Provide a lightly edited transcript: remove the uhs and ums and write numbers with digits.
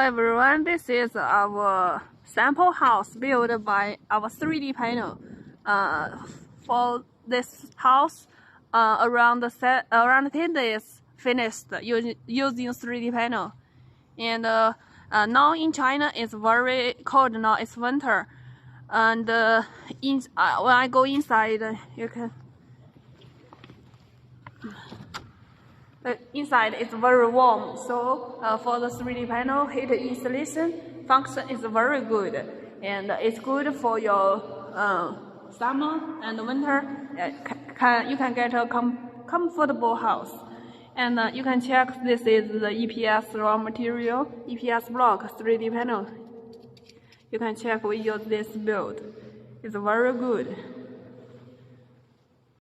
everyone, this is our sample house built by our 3D panel. For this house, around 10 days finished using 3D panel. And now in China it's very cold. Now it's winter, and when I go inside, you can. Inside it's very warm, so for the 3D panel heat installation function is very good, and it's good for your summer and winter. You can get a comfortable house. And you can check, this is the EPS raw material, EPS block 3D panel. You can check we use this build. It's very good.